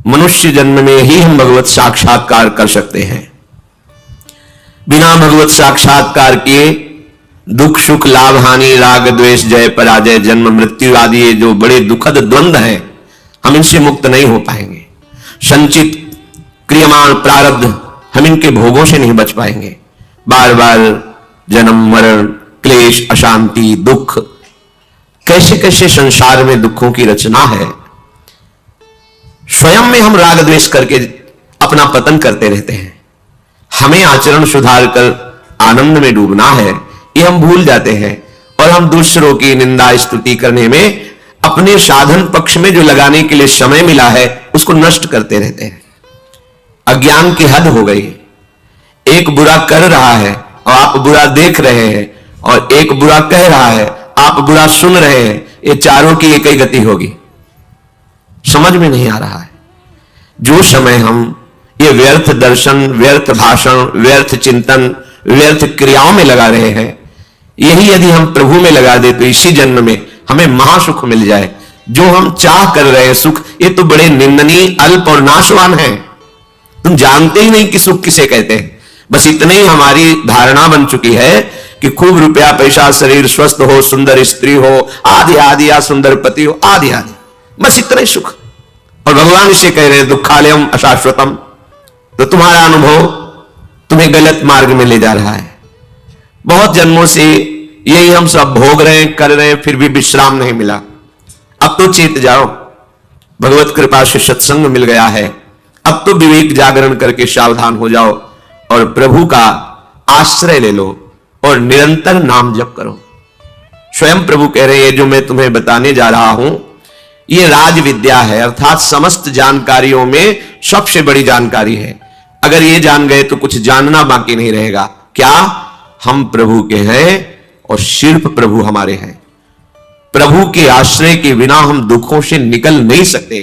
मनुष्य जन्म में ही हम भगवत साक्षात्कार कर सकते हैं। बिना भगवत साक्षात्कार किए दुख सुख लाभ हानि राग द्वेष जय पराजय जन्म मृत्यु आदि ये जो बड़े दुखद द्वंद्व हैं, हम इनसे मुक्त नहीं हो पाएंगे। संचित क्रियमाण प्रारब्ध, हम इनके भोगों से नहीं बच पाएंगे। बार बार जन्म मरण क्लेश अशांति दुख, कैसे कैसे संसार में दुखों की रचना है। स्वयं में हम राग द्वेष करके अपना पतन करते रहते हैं। हमें आचरण सुधार कर आनंद में डूबना है, ये हम भूल जाते हैं और हम दूसरों की निंदा स्तुति करने में अपने साधन पक्ष में जो लगाने के लिए समय मिला है उसको नष्ट करते रहते हैं। अज्ञान की हद हो गई। एक बुरा कर रहा है और आप बुरा देख रहे हैं, और एक बुरा कह रहा है आप बुरा सुन रहे हैं। ये चारों की एक ही गति होगी, समझ में नहीं आ रहा है। जो समय हम ये व्यर्थ दर्शन, व्यर्थ भाषण, व्यर्थ चिंतन, व्यर्थ क्रियाओं में लगा रहे हैं, यही यदि हम प्रभु में लगा दे तो इसी जन्म में हमें महासुख मिल जाए। जो हम चाह कर रहे हैं सुख, ये तो बड़े निंदनीय अल्प और नाशवान है। तुम जानते ही नहीं कि सुख किसे कहते हैं। बस इतनी ही हमारी धारणा बन चुकी है कि खूब रुपया पैसा, शरीर स्वस्थ हो, सुंदर स्त्री हो, आदि आदि, या सुंदर पति हो, आदि आदि, बस इतना ही सुख। और भगवान इसे कह रहे हैं दुखालयम अशाश्वतम। तो तुम्हारा अनुभव तुम्हें गलत मार्ग में ले जा रहा है। बहुत जन्मों से यही हम सब भोग रहे हैं, कर रहे हैं, फिर भी विश्राम नहीं मिला। अब तो चेत जाओ, भगवत कृपा से सत्संग मिल गया है। अब तो विवेक जागरण करके सावधान हो जाओ और प्रभु का आश्रय ले लो और निरंतर नाम जप करो। स्वयं प्रभु कह रहे हैं, ये जो मैं तुम्हें बताने जा रहा हूं ये राज विद्या है, अर्थात समस्त जानकारियों में सबसे बड़ी जानकारी है। अगर ये जान गए तो कुछ जानना बाकी नहीं रहेगा। क्या? हम प्रभु के हैं और सिर्फ प्रभु हमारे हैं। प्रभु के आश्रय के बिना हम दुखों से निकल नहीं सकते।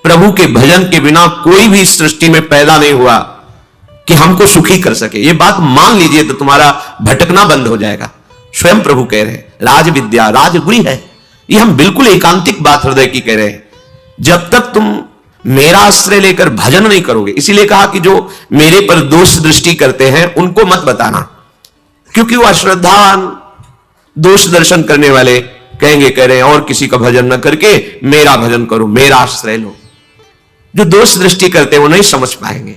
प्रभु के भजन के बिना कोई भी सृष्टि में पैदा नहीं हुआ कि हमको सुखी कर सके। ये बात मान लीजिए तो तुम्हारा भटकना बंद हो जाएगा। स्वयं प्रभु कह रहे हैं राज विद्या राजगुरी है। ये हम बिल्कुल एकांतिक बात हृदय की कह रहे हैं। जब तक तुम मेरा आश्रय लेकर भजन नहीं करोगे, इसीलिए कहा कि जो मेरे पर दोष दृष्टि करते हैं उनको मत बताना, क्योंकि वो अश्रद्धावान दोष दर्शन करने वाले कहेंगे, कह रहे हैं और किसी का भजन न करके मेरा भजन करो, मेरा आश्रय लो। जो दोष दृष्टि करते हैं वो नहीं समझ पाएंगे।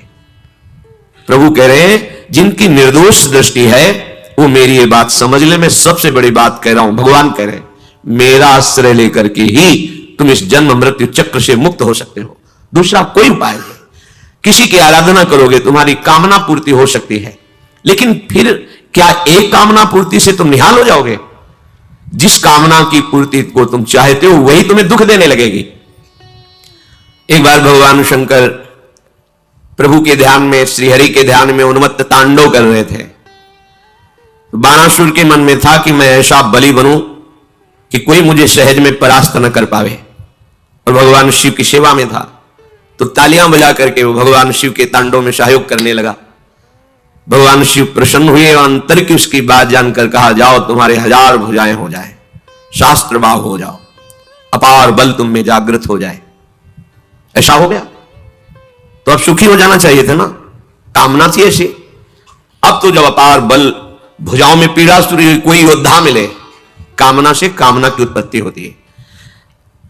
प्रभु कह रहे हैं जिनकी निर्दोष दृष्टि है वो मेरी ये बात समझ ले। मैं सबसे बड़ी बात कह रहा हूं। भगवान कह रहे हैं मेरा आश्रय लेकर के ही तुम इस जन्म मृत्यु चक्र से मुक्त हो सकते हो। दूसरा कोई उपाय नहीं। किसी की आराधना करोगे तुम्हारी कामना पूर्ति हो सकती है, लेकिन फिर क्या एक कामना पूर्ति से तुम निहाल हो जाओगे? जिस कामना की पूर्ति को तुम चाहते हो वही तुम्हें दुख देने लगेगी। एक बार भगवान शंकर प्रभु के ध्यान में, श्रीहरि के ध्यान में उन्मत्त तांडव कर रहे थे। बाणासुर के मन में था कि मैं ऐसा बलि बनूं कि कोई मुझे सहज में परास्त न कर पावे, और भगवान शिव की सेवा में था। तो तालियां बजा करके वो भगवान शिव के तांडव में सहयोग करने लगा। भगवान शिव प्रसन्न हुए और अंतर की उसकी बात जानकर कहा, जाओ तुम्हारे 1000 भुजाएं हो जाए, शास्त्र भाव हो जाओ, अपार बल तुम में जागृत हो जाए। ऐसा हो गया तो अब सुखी हो जाना चाहिए था ना, कामना थी ऐसी। अब तो जब अपार बल, भुजाओं में पीड़ा शुरू, कोई योद्धा मिले, कामना से कामना की उत्पत्ति होती है।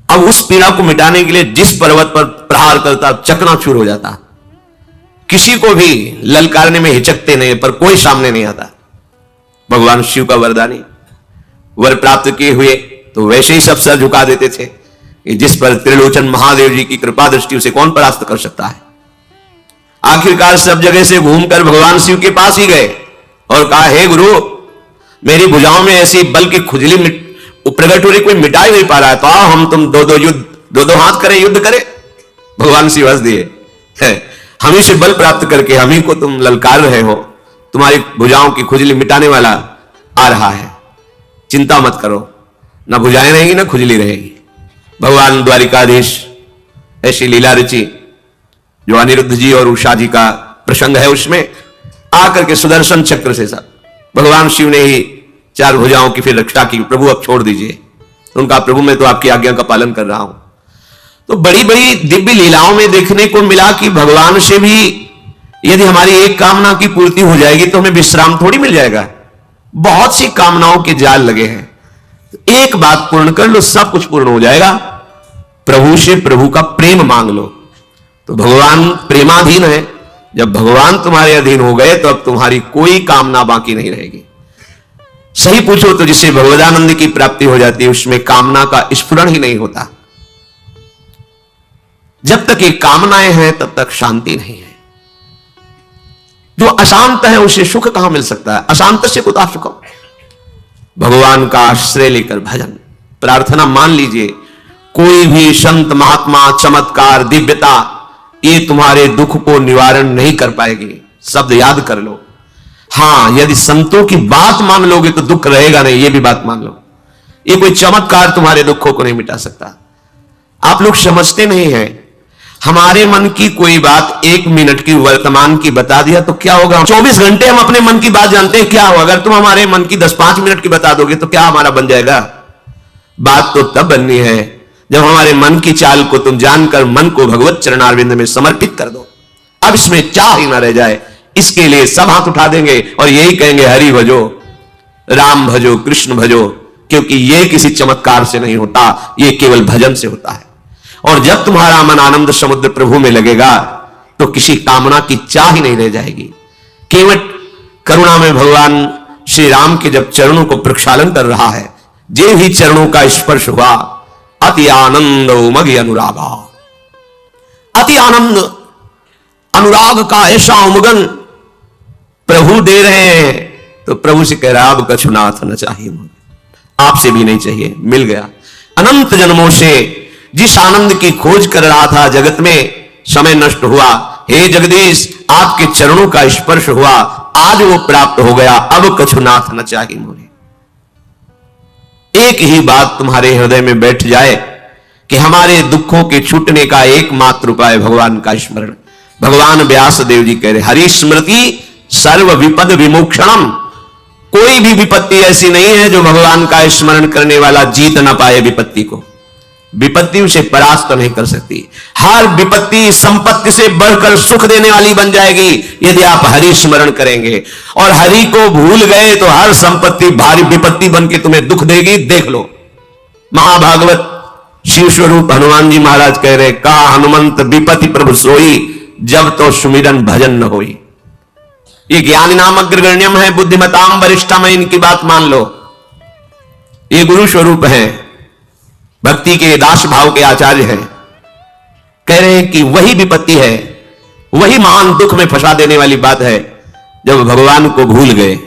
अब उस पीड़ा को मिटाने के लिए जिस पर्वत पर प्रहार करता चकनाचूर हो जाता। किसी को भी ललकारने में हिचकते नहीं, पर कोई सामने नहीं आता। भगवान शिव का वरदानी, वर प्राप्त किए हुए तो वैसे ही सब सर झुका देते थे कि जिस पर त्रिलोचन महादेव जी की कृपा दृष्टि उसे कौन परास्त कर सकता है। आखिरकार सब जगह से घूमकर भगवान शिव के पास ही गए और कहा, हे गुरु, मेरी भुजाओं में ऐसी बल की खुजली प्रकट हो रही, कोई मिटा ही नहीं पा रहा है, तो आओ हम तुम दो हाथ करें, युद्ध करें। भगवान शिव हंस दिए, हम ही से बल प्राप्त करके हम ही को तुम ललकार रहे हो, तुम्हारी भुजाओं की खुजली मिटाने वाला आ रहा है, चिंता मत करो, ना भुजाएं रहेगी ना खुजली रहेगी। भगवान द्वारिकाधीश ऐसी लीला रची, जो अनिरुद्ध जी और उषा जी का प्रसंग है, उसमें आकर के सुदर्शन चक्र से सब भगवान शिव ने ही 4 भुजाओं की फिर रक्षा की। प्रभु अब छोड़ दीजिए। उनका, प्रभु मैं तो आपकी आज्ञा का पालन कर रहा हूं। तो बड़ी बड़ी दिव्य लीलाओं में देखने को मिला कि भगवान से भी यदि हमारी एक कामना की पूर्ति हो जाएगी तो हमें विश्राम थोड़ी मिल जाएगा। बहुत सी कामनाओं के जाल लगे हैं, एक बात पूर्ण कर लो, सब कुछ पूर्ण हो जाएगा। प्रभु से प्रभु का प्रेम मांग लो। तो भगवान प्रेमाधीन है। जब भगवान तुम्हारे अधीन हो गए तो अब तुम्हारी कोई कामना बाकी नहीं रहेगी। सही पूछो तो जिसे भगवदानंद की प्राप्ति हो जाती है उसमें कामना का स्फुरण ही नहीं होता। जब तक ये कामनाएं हैं तब तक शांति नहीं है। जो अशांत है उसे सुख कहां मिल सकता है? अशांत से कुता सुखम। भगवान का आश्रय लेकर भजन प्रार्थना मान लीजिए। कोई भी संत महात्मा चमत्कार दिव्यता ये तुम्हारे दुख को निवारण नहीं कर पाएगी। शब्द याद कर लो। हां, यदि संतों की बात मान लोगे तो दुख रहेगा नहीं, ये भी बात मान लो। ये कोई चमत्कार तुम्हारे दुखों को नहीं मिटा सकता। आप लोग समझते नहीं हैं। हमारे मन की कोई बात 1 मिनट की वर्तमान की बता दिया तो क्या होगा? 24 घंटे हम अपने मन की बात जानते हैं, क्या होगा? अगर तुम हमारे मन की 10-5 मिनट की बता दोगे तो क्या हमारा बन जाएगा? बात तो तब बननी है जब हमारे मन की चाल को तुम जानकर मन को भगवत चरणारविंद में समर्पित कर दो। अब इसमें चाह ही ना रह जाए। इसके लिए सब हाथ उठा देंगे और यही कहेंगे हरि भजो, राम भजो, कृष्ण भजो, क्योंकि यह किसी चमत्कार से नहीं होता, यह केवल भजन से होता है। और जब तुम्हारा मन आनंद समुद्र प्रभु में लगेगा तो किसी कामना की चाह ही नहीं रह जाएगी। केवल करुणा में भगवान श्री राम के जब चरणों को प्रक्षालन कर रहा है, जे ही चरणों का स्पर्श हुआ, अति आनंद उमग अनुरागा। अति आनंद अनुराग का ऐसा उमगन प्रभु दे रहे हैं तो प्रभु से कह रहा अब कछुनाथ न चाहिए, आपसे भी नहीं चाहिए, मिल गया। अनंत जन्मों से जिस आनंद की खोज कर रहा था जगत में, समय नष्ट हुआ। हे जगदीश, आपके चरणों का स्पर्श हुआ, आज वो प्राप्त हो गया, अब कछुनाथ न चाहिए मोरे। एक ही बात तुम्हारे हृदय में बैठ जाए कि हमारे दुखों के छूटने का एकमात्र उपाय भगवान का स्मरण। भगवान व्यास देव जी कह रहे हरि स्मृति सर्व विपद विमोक्षणम। कोई भी विपत्ति ऐसी नहीं है जो भगवान का स्मरण करने वाला जीत ना पाए विपत्ति को। विपत्ति उसे परास्त नहीं कर सकती। हर विपत्ति संपत्ति से बढ़कर सुख देने वाली बन जाएगी यदि आप हरि स्मरण करेंगे। और हरि को भूल गए तो हर संपत्ति भारी विपत्ति बन के तुम्हें दुख देगी। देख लो महाभागवत शिव स्वरूप हनुमान जी महाराज कह रहे, कहा हनुमंत विपत्ति प्रभु सोई, जब तो सुमिरन भजन न होई। ये ज्ञानी नाम अग्रगण्यम है, बुद्धिमताम वरिष्ठम है, इनकी बात मान लो। ये गुरु स्वरूप है, भक्ति के दास भाव के आचार्य हैं। कह रहे हैं कि वही विपत्ति है, वही महान दुख में फंसा देने वाली बात है जब भगवान को भूल गए।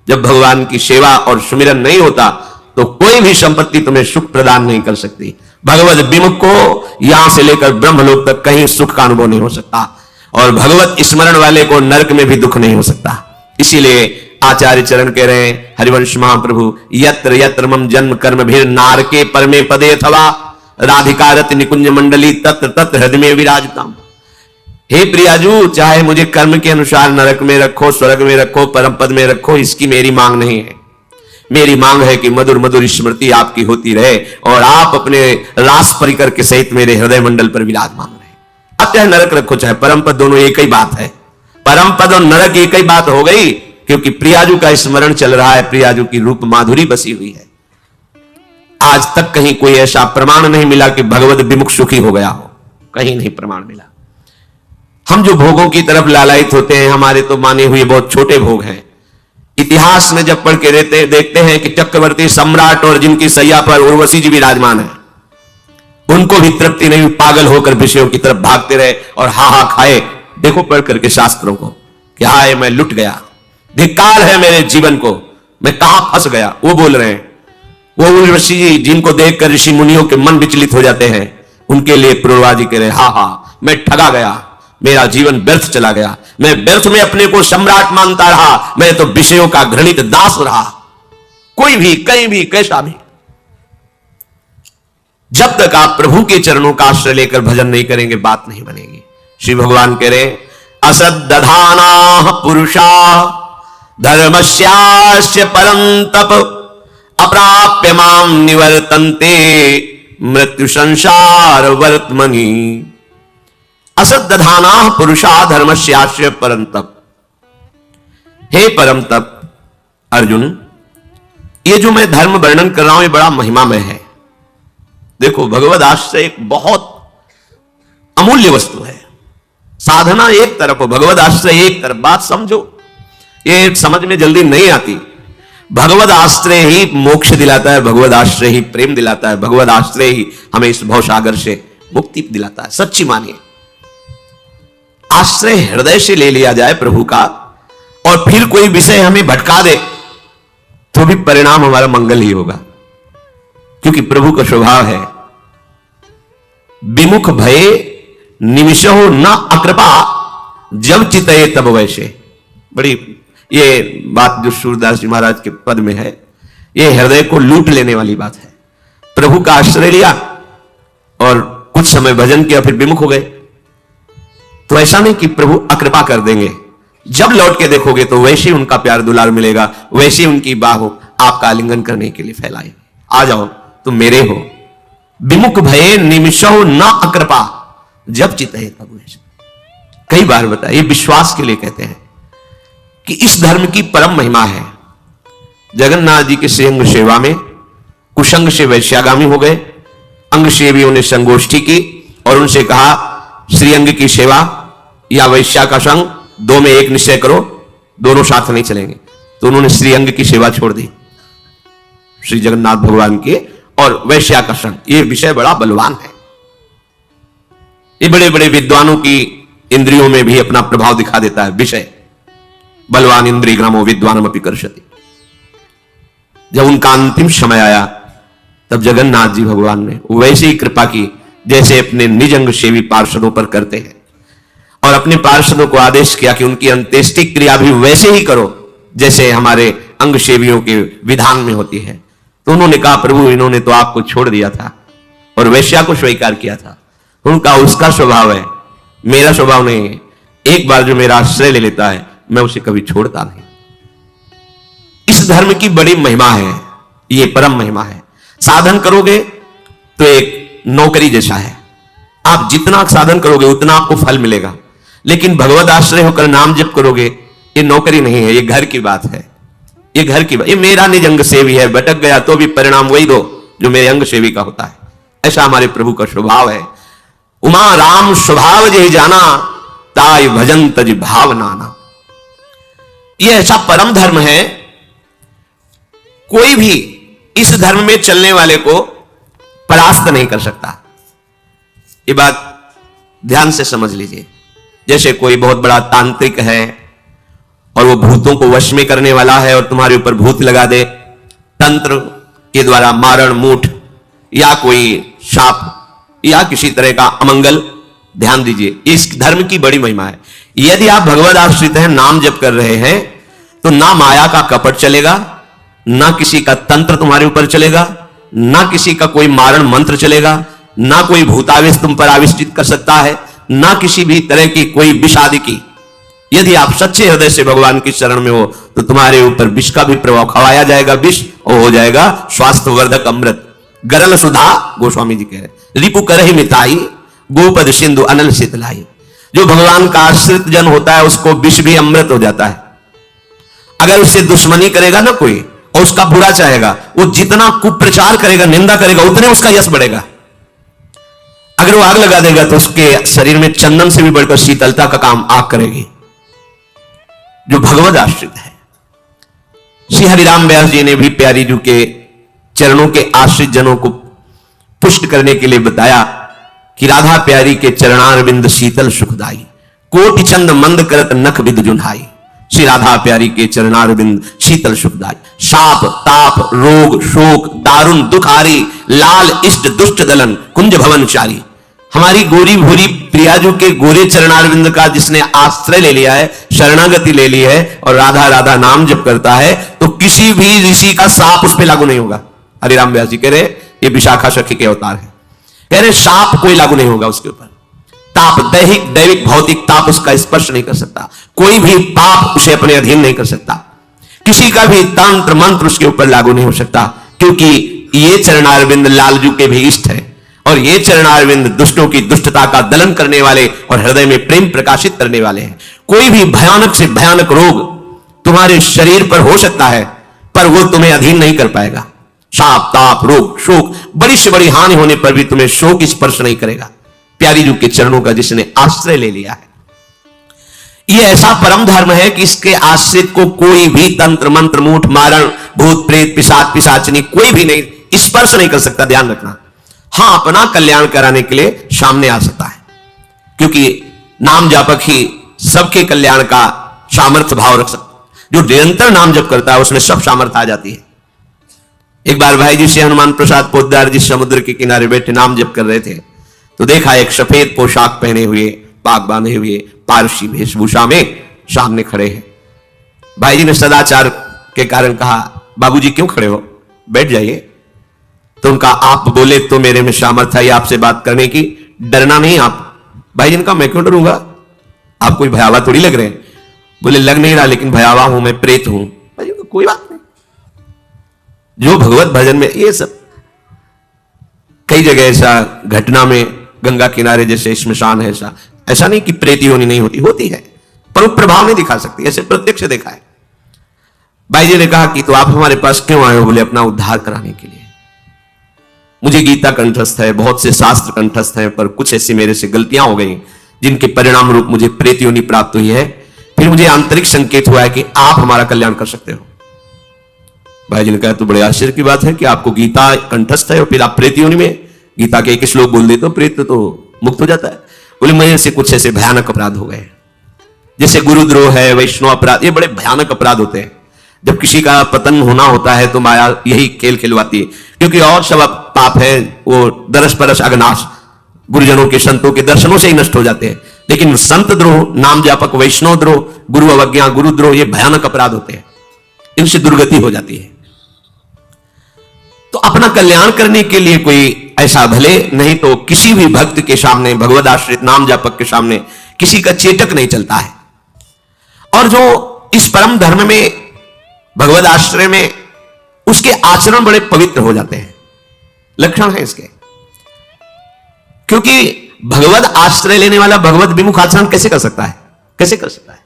जब भगवान की सेवा और सुमिरन नहीं होता तो कोई भी संपत्ति तुम्हें सुख प्रदान नहीं कर सकती। भगवत विमुख को यहां से लेकर ब्रह्मलोक तक कहीं सुख का अनुभव नहीं हो सकता, और भगवत स्मरण वाले को नरक में भी दुख नहीं हो सकता। इसीलिए आचार्य चरण कह रहे हैं हरिवंश महाप्रभु, यत्र यत्र मम जन्म कर्म भीर नारके परमे पदे अथवा राधिका रति निकुंज मंडली तत्र तत्र हृदय में विराजताम। हे प्रियाजू, चाहे मुझे कर्म के अनुसार नरक में रखो, स्वर्ग में रखो, परम पद में रखो, इसकी मेरी मांग नहीं है। मेरी मांग है कि मधुर मधुर स्मृति आपकी होती रहे और आप अपने रास परिकर के सहित मेरे हृदय मंडल पर विराजमान रहे। अब चाहे नरक रखो चाहे परम पद, दोनों एक ही बात है। परम पद और नरक एक ही बात हो गई, क्योंकि प्रियाजू का स्मरण चल रहा है, प्रियाजू की रूप माधुरी बसी हुई है। आज तक कहीं कोई ऐसा प्रमाण नहीं मिला कि भगवत विमुख सुखी हो गया हो, कहीं नहीं प्रमाण मिला। हम जो भोगों की तरफ लालायित होते हैं, हमारे तो माने हुए बहुत छोटे भोग हैं। इतिहास में जब पढ़ के देखते हैं कि चक्रवर्ती सम्राट और जिनकी सैया पर उर्वशी जी विराजमान है, उनको भी तृप्ति नहीं, पागल होकर विषयों की तरफ भागते रहे और हा खाए। देखो पढ़ करके शास्त्रों को, क्या है मैं लुट गया, धिक्कार है मेरे जीवन को, मैं कहां फंस गया। वो बोल रहे हैं, वो उर्वशी जी जिनको देखकर ऋषि मुनियों के मन विचलित हो जाते हैं, उनके लिए पूर्वा जी कह रहे हा मैं ठगा गया, मेरा जीवन व्यर्थ चला गया, मैं व्यर्थ में अपने को सम्राट मानता रहा, मैं तो विषयों का घृणित दास रहा। कोई भी कहीं भी कैसा भी, जब तक आप प्रभु के चरणों का आश्रय लेकर भजन नहीं करेंगे बात नहीं बनेगी। श्री भगवान कह रहे असद्दधाना पुरुषा धर्मस्यास्य परं तप अप्राप्य माम निवर्तन्ते मृत्यु संसार वर्तमनि असद्दधाना पुरुषा धर्मस्याश्रय परम तप। हे परम तप अर्जुन, ये जो मैं धर्म वर्णन कर रहा हूं ये बड़ा महिमामय है। देखो, भगवद आश्रय एक बहुत अमूल्य वस्तु है। साधना एक तरफ, भगवद आश्रय एक तरफ। बात समझो, ये समझ में जल्दी नहीं आती। भगवद आश्रय ही मोक्ष दिलाता है, भगवद आश्रय ही प्रेम दिलाता है, भगवद आश्रय ही हमें इस भवसागर से मुक्ति दिलाता है। सच्ची मानिए, आश्रय हृदय से ले लिया जाए प्रभु का, और फिर कोई विषय हमें भटका दे तो भी परिणाम हमारा मंगल ही होगा। क्योंकि प्रभु का स्वभाव है विमुख भये निमिषो न अकृपा, जब चितये तब वैसे। बड़ी ये बात जो सूरदास जी महाराज के पद में है, ये हृदय को लूट लेने वाली बात है। प्रभु का आश्रय लिया और कुछ समय भजन किया, फिर विमुख हो गए, तो ऐसा नहीं कि प्रभु अकृपा कर देंगे। जब लौट के देखोगे तो वैसे ही उनका प्यार दुलार मिलेगा, वैसे ही उनकी बाह आपका आलिंगन करने के लिए फैलाई। आ जाओ तुम मेरे हो। विमुख भये निमिषो न अकृपा, जब चितये तब वैसे। कई बार बताया, ये विश्वास के लिए कहते हैं कि इस धर्म की परम महिमा है। जगन्नाथ जी के श्रीअंग सेवा में कुशंग से वैश्यागामी हो गए। अंग सेवियों ने संगोष्ठी की और उनसे कहा, श्रीअंग की सेवा या वैश्या का संग, दो में एक निश्चय करो, दोनों साथ नहीं चलेंगे। तो उन्होंने श्रीअंग की सेवा छोड़ दी, श्री जगन्नाथ भगवान के, और वैश्या का संग। ये विषय बड़ा बलवान है। ये बड़े बड़े विद्वानों की इंद्रियों में भी अपना प्रभाव दिखा देता है विषय। बलवान इंद्रिय ग्रामो विद्वानम अपि कर्षति। जब उनका अंतिम समय आया तब जगन्नाथ जी भगवान ने वैसे ही कृपा की जैसे अपने निज अंग सेवी पार्षदों पर करते हैं, और अपने पार्षदों को आदेश किया कि उनकी अंत्येष्टि क्रिया भी वैसे ही करो जैसे हमारे अंग सेवियों के विधान में होती है। तो उन्होंने कहा, प्रभु इन्होंने तो आपको छोड़ दिया था और वैश्या को स्वीकार किया था। उनका उसका स्वभाव है, मेरा स्वभाव नहीं है। एक बार जो मेरा आश्रय ले लेता है मैं उसे कभी छोड़ता नहीं। इस धर्म की बड़ी महिमा है, ये परम महिमा है। साधन करोगे तो एक नौकरी जैसा है, आप जितना साधन करोगे उतना आपको फल मिलेगा। लेकिन भगवत आश्रय होकर नाम जप करोगे, ये नौकरी नहीं है, ये घर की बात है। ये घर की बात, ये मेरा निज अंग सेवी है, भटक गया तो भी परिणाम वही दो जो मेरे अंग सेवी का होता है। ऐसा हमारे प्रभु का स्वभाव है। उमा राम स्वभाव जे जाना, ताय भजन तज भाव नाना। यह ऐसा परम धर्म है, कोई भी इस धर्म में चलने वाले को परास्त नहीं कर सकता। ये बात ध्यान से समझ लीजिए। जैसे कोई बहुत बड़ा तांत्रिक है और वो भूतों को वश में करने वाला है और तुम्हारे ऊपर भूत लगा दे, तंत्र के द्वारा मारण मूठ या कोई शाप या किसी तरह का अमंगल, ध्यान दीजिए, इस धर्म की बड़ी महिमा है। यदि आप भगवद आश्रित हैं, नाम जप कर रहे हैं, तो ना माया का कपट चलेगा, ना किसी का तंत्र तुम्हारे ऊपर चलेगा, ना किसी का कोई मारण मंत्र चलेगा, ना कोई भूतावेश तुम पर आविष्टित कर सकता है, ना किसी भी तरह की कोई विष आदि की। यदि आप सच्चे हृदय से भगवान की शरण में हो तो तुम्हारे ऊपर विष का भी प्रभाव खवाया जाएगा, विष और हो जाएगा स्वास्थ्यवर्धक अमृत। गरल सुधा, गोस्वामी जी कह रहे, रिपु करहि मिताई, गोपद सिंधु अनल शीतलाई। जो भगवान का आश्रित जन होता है उसको विष भी अमृत हो जाता है। अगर उससे दुश्मनी करेगा ना कोई और उसका बुरा चाहेगा, वो जितना कुप्रचार करेगा, निंदा करेगा, उतने उसका यश बढ़ेगा। अगर वो आग लगा देगा तो उसके शरीर में चंदन से भी बढ़कर शीतलता का काम आग करेगी। जो भगवद आश्रित है, श्री हरिराम व्यास जी ने भी प्यारी जी के चरणों के आश्रित जनों को पुष्ट करने के लिए बताया कि राधा प्यारी के चरणारविंद शीतल सुखदाई, कोटि चंद मंद करत नख विद जुन्हाई। श्री राधा प्यारी के चरणारविंद शीतल सुखदाई। शाप ताप रोग शोक दारुण दुखारी, लाल इष्ट दुष्ट दलन कुंज भवन चारी। हमारी गोरी भूरी प्रियाजू के गोरे चरणारविंद का जिसने आश्रय ले लिया है, शरणागति ले ली है और राधा राधा नाम जप करता है, तो किसी भी ऋषि का शाप उस पर लागू नहीं होगा। हरिराम व्यास जी कह रहे ये विशाखा सखी के अवतार है, कह रहे शाप कोई लागू नहीं होगा उसके ऊपर। ताप दैहिक दैविक भौतिक ताप उसका स्पर्श नहीं कर सकता, कोई भी पाप उसे अपने अधीन नहीं कर सकता, किसी का भी तंत्र मंत्र उसके ऊपर लागू नहीं हो सकता, क्योंकि ये चरणारविंद लालजू के भी इष्ट है। और ये चरणारविंद दुष्टों की दुष्टता का दलन करने वाले और हृदय में प्रेम प्रकाशित करने वाले हैं। कोई भी भयानक से भयानक रोग तुम्हारे शरीर पर हो सकता है, पर वो तुम्हें अधीन नहीं कर पाएगा। शाप, ताप, रोग, शोक, बड़ी से बड़ी हानि होने पर भी तुम्हें शोक स्पर्श नहीं करेगा, प्यारी जू के चरणों का जिसने आश्रय ले लिया है। यह ऐसा परम धर्म है कि इसके आश्रित को कोई भी तंत्र मंत्र, मूठ मारण, भूत प्रेत, पिशाच पिशाचनी कोई भी नहीं स्पर्श नहीं कर सकता। ध्यान रखना। हां, अपना कल्याण कराने के लिए सामने आ सकता है, क्योंकि नाम जापक ही सबके कल्याण का सामर्थ्य भाव रख सकता। जो निरंतर नाम जप करता है उसमें सब सामर्थ्य आ जाती है। एक बार भाई जी से हनुमान प्रसाद पोद्दार जी समुद्र के किनारे बैठे नाम जप कर रहे थे, तो देखा एक सफेद पोशाक पहने हुए, पाग बांधे हुए, पारसी वेशभूषा में सामने खड़े हैं। भाई जी ने सदाचार के कारण कहा, बाबूजी क्यों खड़े हो, बैठ जाइए। तो उनका आप बोले तो मेरे में सामर्थ्य है आपसे बात करने की, डरना नहीं आप। भाई जी ने कहा, मैं क्यों डरूंगा, आप कोई भयावह थोड़ी लग रहे हैं। बोले, लग नहीं रहा, लेकिन भयावह हूं, मैं प्रेत हूं। भाई जी, कोई बात नहीं। जो भगवत भजन में ये सब कई जगह ऐसा घटना में, गंगा किनारे जैसे श्मशान है, ऐसा नहीं कि प्रेत योनि नहीं होती, होती है, पर वो प्रभाव नहीं दिखा सकती। ऐसे प्रत्यक्ष देखा है। भाई जी ने कहा कि तो आप हमारे पास क्यों आए हो? बोले, अपना उद्धार कराने के लिए। मुझे गीता कंठस्थ है, बहुत से शास्त्र कंठस्थ हैं, पर कुछ ऐसी मेरे से गलतियां हो गई जिनके परिणाम रूप मुझे प्रेत योनि प्राप्त हुई है। फिर मुझे आंतरिक संकेत हुआ है कि आप हमारा कल्याण कर सकते हो। भाई जी ने कहा, तो बड़े आश्चर्य की बात है कि आपको गीता कंठस्थ है और फिर आप प्रेत योनि में गीता के एक श्लोक बोल देते हो, प्रेत तो मुक्त हो जाता है। बोले, मेरे से कुछ ऐसे भयानक अपराध हो गए, जैसे गुरुद्रोह है, वैष्णव अपराध, ये बड़े भयानक अपराध होते हैं। जब किसी का पतन होना होता है तो माया यही खेल खिलवाती है, क्योंकि और सब पाप है वो दरस परस अगनाश, गुरुजनों के संतों के दर्शनों से ही नष्ट हो जाते हैं। लेकिन संत द्रोह, नाम जापक, वैष्णव द्रोह, गुरु अवज्ञा, गुरुद्रोह, ये भयानक अपराध होते हैं, इनसे दुर्गति हो जाती है। तो अपना कल्याण करने के लिए कोई ऐसा भले नहीं तो किसी भी भक्त के सामने, भगवद आश्रित नाम जापक के सामने किसी का चेटक नहीं चलता है। और जो इस परम धर्म में, भगवद आश्रय में, उसके आचरण बड़े पवित्र हो जाते हैं। लक्षण है इसके, क्योंकि भगवद आश्रय लेने वाला भगवद विमुख आचरण कैसे कर सकता है, कैसे कर सकता है?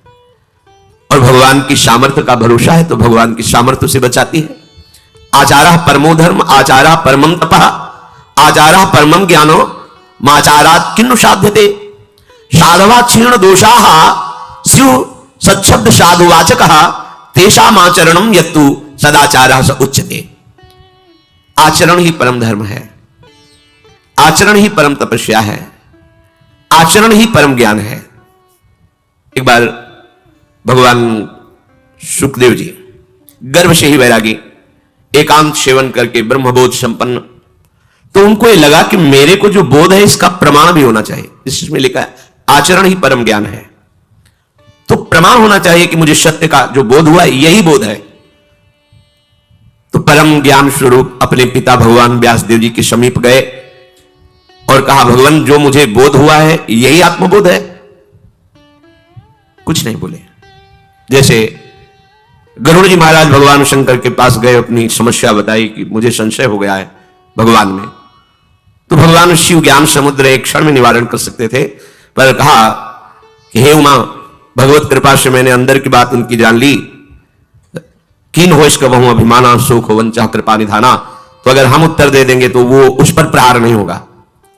और भगवान की सामर्थ्य का भरोसा है तो भगवान की सामर्थ्य से बचाती है। आचारः परमो धर्म, आचारः परमं तपः, आचारः परमं ज्ञानो, माचारात् किन्नु साध्यते। साधवा क्षीण दोषाः स्युः सच्छब्द साधुवाचकः, तेषामाचरणं यत्तु सदाचारः स उच्यते। आचरण ही परम धर्म है, आचरण ही परम तपस्या है, आचरण ही परम ज्ञान है। एक बार भगवान सुखदेव जी गर्भ से ही वैरागी, एकांत सेवन करके ब्रह्मबोध संपन्न, तो उनको ये लगा कि मेरे को जो बोध है इसका प्रमाण भी होना चाहिए। इसमें लिखा है आचरण ही परम ज्ञान है, तो प्रमाण होना चाहिए कि मुझे सत्य का जो बोध हुआ यही बोध है। तो परम ज्ञान स्वरूप अपने पिता भगवान व्यासदेव जी के समीप गए और कहा, भगवान जो मुझे बोध हुआ है यही आत्मबोध है? कुछ नहीं बोले। जैसे गरुड़ जी महाराज भगवान शंकर के पास गए, अपनी समस्या बताई कि मुझे संशय हो गया है भगवान में, तो भगवान शिव ज्ञान समुद्र एक क्षण में निवारण कर सकते थे, पर कहा कि हे उमा, भगवत कृपा से मैंने अंदर की बात उनकी जान ली। कीन हो इसका बहु अभिमाना, सुख हो वंचा कृपा निधाना। तो अगर हम उत्तर दे देंगे तो वो उस पर प्रहार नहीं होगा,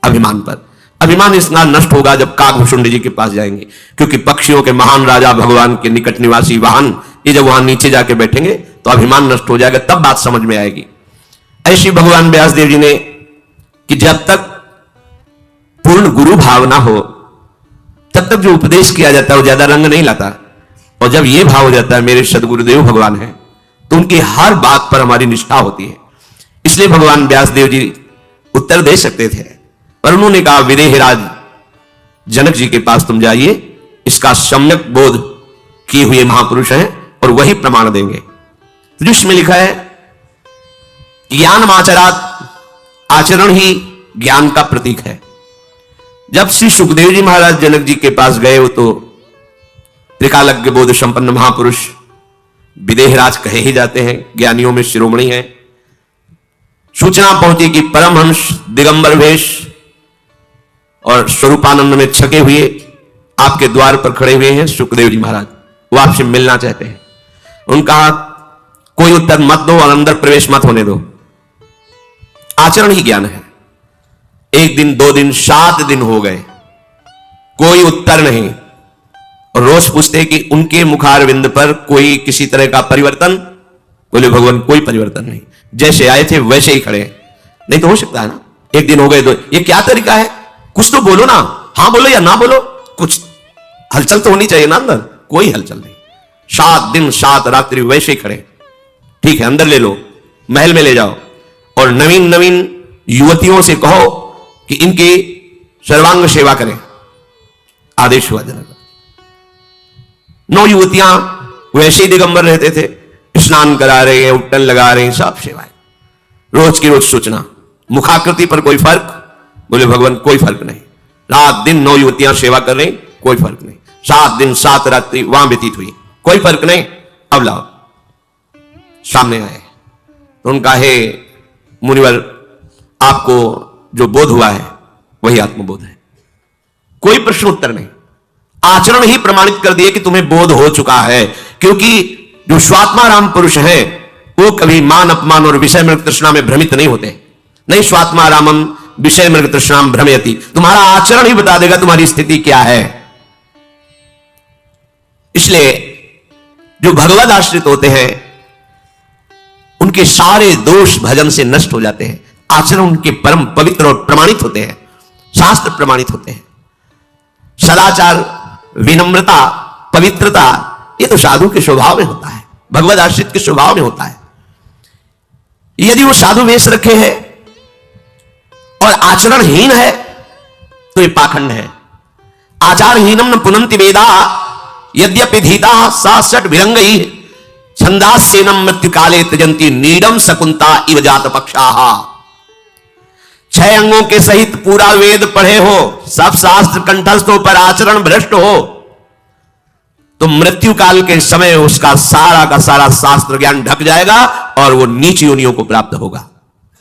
अभिमान पर। अभिमान इसका नष्ट होगा जब काकभूषुंड जी के पास जाएंगे, क्योंकि पक्षियों के महान राजा भगवान के निकट निवासी वाहन, ये जब वहां नीचे जाके बैठेंगे तो अभिमान नष्ट हो जाएगा, तब बात समझ में आएगी। ऐसी भगवान व्यासदेव जी ने कि जब तक पूर्ण गुरु भावना हो तब तक जो उपदेश किया जाता है वो ज्यादा रंग नहीं लाता, और जब ये भाव हो जाता है मेरे सदगुरुदेव भगवान है, तो उनकी हर बात पर हमारी निष्ठा होती है। इसलिए भगवान व्यासदेव जी उत्तर दे सकते थे, पर उन्होंने कहा, विदेहराज जनक जी के पास तुम जाइए, इसका सम्यक बोध किए हुए महापुरुष हैं और वही प्रमाण देंगे। तो जिसमें लिखा है ज्ञान आचरात, आचरण ही ज्ञान का प्रतीक है। जब श्री सुखदेव जी महाराज जनक जी के पास गए, वो तो त्रिकालज्ञ बोध संपन्न महापुरुष विदेहराज कहे ही जाते हैं, ज्ञानियों में शिरोमणि है। सूचना पहुंची कि परमहंस दिगंबर वेश और स्वरूपानंद में छके हुए आपके द्वार पर खड़े हुए हैं सुखदेव जी महाराज। वो आपसे मिलना चाहते हैं। उनका कोई उत्तर मत दो और अंदर प्रवेश मत होने दो। आचरण ही ज्ञान है। 1 दिन 2 दिन 7 दिन हो गए, कोई उत्तर नहीं। और रोज पूछते कि उनके मुखारविंद पर कोई किसी तरह का परिवर्तन? बोले भगवान कोई परिवर्तन नहीं, जैसे आए थे वैसे ही खड़े। नहीं तो हो सकता है ना 1 दिन हो गए 2, ये क्या तरीका है? कुछ तो बोलो ना, हां बोलो या ना बोलो, कुछ हलचल तो होनी चाहिए ना अंदर। कोई हलचल नहीं। 7 दिन 7 रात्रि वैसे ही खड़े। ठीक है, अंदर ले लो, महल में ले जाओ और नवीन नवीन युवतियों से कहो कि इनकी सर्वांग सेवा करें। आदेश हुआ जनक। 9 युवतियां वैसे ही दिगंबर रहते थे, स्नान करा रहे हैं, उट्टन लगा रहे हैं, सब सेवाएं रोज की रोज सूचना। मुखाकृति पर कोई फर्क? बोले भगवान कोई फर्क नहीं। रात दिन 9 युवतियां सेवा कर रही, कोई फर्क नहीं। 7 दिन 7 रात्रि वहां व्यतीत हुई, कोई फर्क नहीं। अब लाओ। सामने आए तो उनका हे मुनिवर, आपको जो बोध हुआ है वही आत्मबोध है। कोई प्रश्न उत्तर नहीं। आचरण ही प्रमाणित कर दिए कि तुम्हें बोध हो चुका है। क्योंकि जो स्वात्मा राम पुरुष है वो कभी मान अपमान और विषय मृग तृष्णा में भ्रमित नहीं होते। नहीं स्वात्मा रामम विषय मृग तृष्णा भ्रमयति। तुम्हारा आचरण ही बता देगा तुम्हारी स्थिति क्या है। इसलिए जो भगवद आश्रित होते हैं उनके सारे दोष भजन से नष्ट हो जाते हैं। आचरण उनके परम पवित्र और प्रमाणित होते हैं, शास्त्र प्रमाणित होते हैं। सदाचार, विनम्रता, पवित्रता, ये तो साधु के स्वभाव में होता है, भगवद आश्रित के स्वभाव में होता है। यदि वो साधु वेश रखे हैं और आचरणहीन है तो ये पाखंड है। आचारहीनम न पुनंति वेदा यद्यपि धीता सा सट विरंगई छंदास्येनम मृत्यु काले त्यजंती नीडम शकुंता इव जात पक्षाः। 6 अंगों के सहित पूरा वेद पढ़े हो, सब शास्त्र कंठस्थ हो, पर आचरण भ्रष्ट हो तो मृत्यु काल के समय उसका सारा का सारा शास्त्र ज्ञान ढक जाएगा और वो नीच योनियों को प्राप्त होगा।